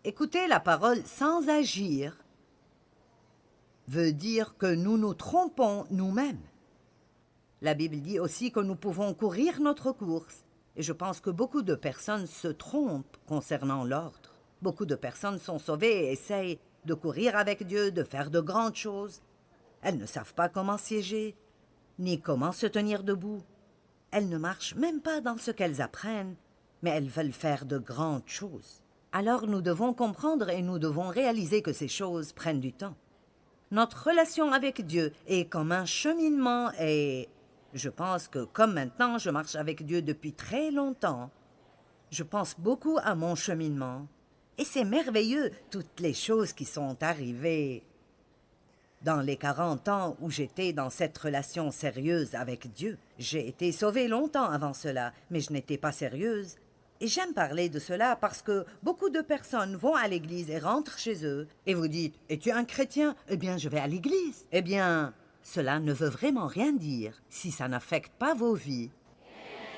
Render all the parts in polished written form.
Écouter la parole sans agir veut dire que nous nous trompons nous-mêmes. La Bible dit aussi que nous pouvons courir notre course. Et je pense que beaucoup de personnes se trompent concernant l'ordre. Beaucoup de personnes sont sauvées et essayent de courir avec Dieu, de faire de grandes choses. Elles ne savent pas comment siéger, ni comment se tenir debout. Elles ne marchent même pas dans ce qu'elles apprennent, mais elles veulent faire de grandes choses. Alors nous devons comprendre et nous devons réaliser que ces choses prennent du temps. Notre relation avec Dieu est comme un cheminement et je pense que comme maintenant je marche avec Dieu depuis très longtemps, je pense beaucoup à mon cheminement. Et c'est merveilleux, toutes les choses qui sont arrivées dans les 40 ans où j'étais dans cette relation sérieuse avec Dieu. J'ai été sauvée longtemps avant cela, mais je n'étais pas sérieuse. Et j'aime parler de cela parce que beaucoup de personnes vont à l'église et rentrent chez eux. Et vous dites, « Es-tu un chrétien? Eh bien, je vais à l'église. » Eh bien, cela ne veut vraiment rien dire si ça n'affecte pas vos vies.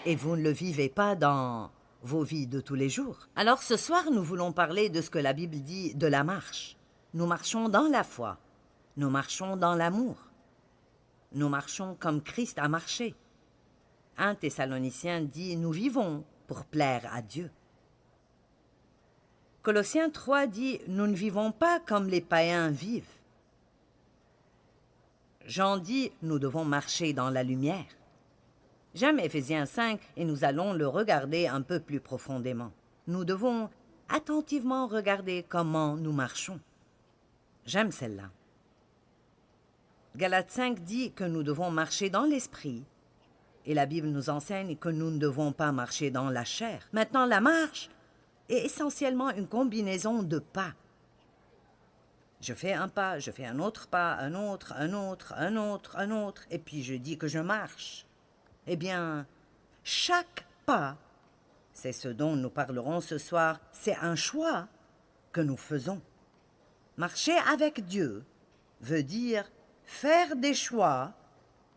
Et vous ne le vivez pas dans vos vies de tous les jours. Alors ce soir, nous voulons parler de ce que la Bible dit de la marche. Nous marchons dans la foi. Nous marchons dans l'amour. Nous marchons comme Christ a marché. 1 Thessaloniciens dit, nous vivons pour plaire à Dieu. Colossiens 3 dit, nous ne vivons pas comme les païens vivent. Jean dit, nous devons marcher dans la lumière. J'aime Éphésiens 5 et nous allons le regarder un peu plus profondément. Nous devons attentivement regarder comment nous marchons. J'aime celle-là. Galates 5 dit que nous devons marcher dans l'esprit et la Bible nous enseigne que nous ne devons pas marcher dans la chair. Maintenant, la marche est essentiellement une combinaison de pas. Je fais un pas, je fais un autre pas, un autre, et puis je dis que je marche. Eh bien, chaque pas, c'est ce dont nous parlerons ce soir, c'est un choix que nous faisons. Marcher avec Dieu veut dire faire des choix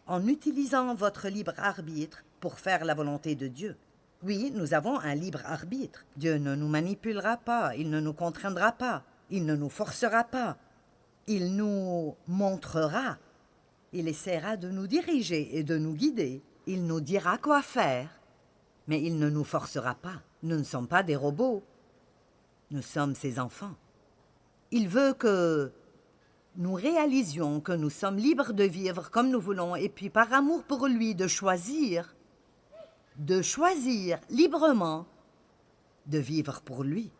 en utilisant votre libre arbitre pour faire la volonté de Dieu. Oui, nous avons un libre arbitre. Dieu ne nous manipulera pas, il ne nous contraindra pas, il ne nous forcera pas. Il nous montrera, il essaiera de nous diriger et de nous guider. Il nous dira quoi faire, mais il ne nous forcera pas. Nous ne sommes pas des robots, nous sommes ses enfants. Il veut que nous réalisions que nous sommes libres de vivre comme nous voulons et puis par amour pour lui de choisir librement de vivre pour lui.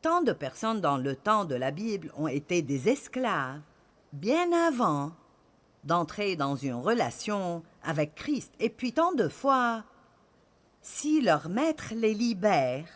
Tant de personnes dans le temps de la Bible ont été des esclaves bien avant d'entrer dans une relation avec Christ. Et puis tant de fois, si leur maître les libère,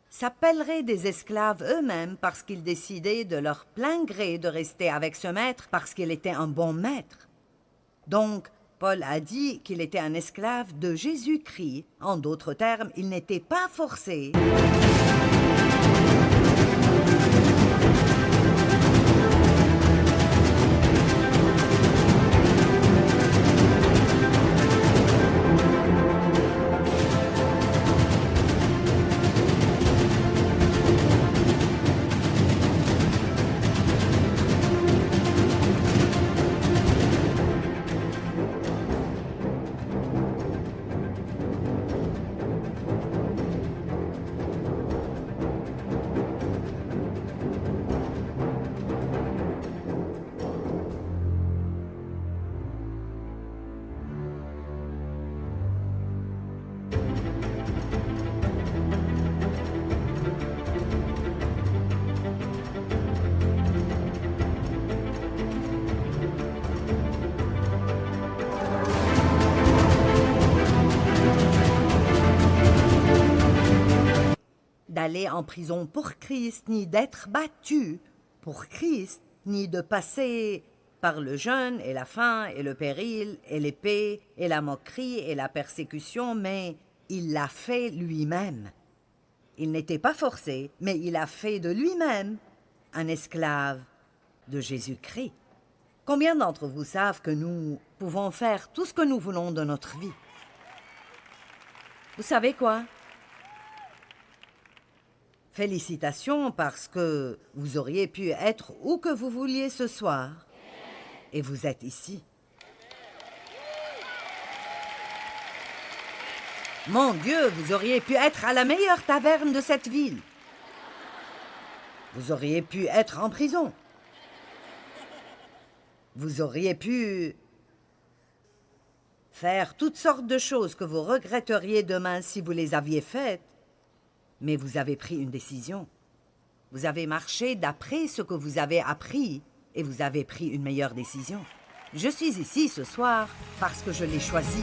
s'appelleraient des esclaves eux-mêmes parce qu'ils décidaient de leur plein gré de rester avec ce maître parce qu'il était un bon maître. Donc, Paul a dit qu'il était un esclave de Jésus-Christ. En d'autres termes, il n'était pas forcé d'aller en prison pour Christ, ni d'être battu pour Christ, ni de passer par le jeûne et la faim et le péril et l'épée et la moquerie et la persécution, mais il l'a fait lui-même. Il n'était pas forcé, mais il a fait de lui-même un esclave de Jésus-Christ. Combien d'entre vous savent que nous pouvons faire tout ce que nous voulons de notre vie? Vous savez quoi? Félicitations parce que vous auriez pu être où que vous vouliez ce soir et vous êtes ici. Mon Dieu, vous auriez pu être à la meilleure taverne de cette ville. Vous auriez pu être en prison. Vous auriez pu faire toutes sortes de choses que vous regretteriez demain si vous les aviez faites. Mais vous avez pris une décision. Vous avez marché d'après ce que vous avez appris et vous avez pris une meilleure décision. Je suis ici ce soir parce que je l'ai choisi.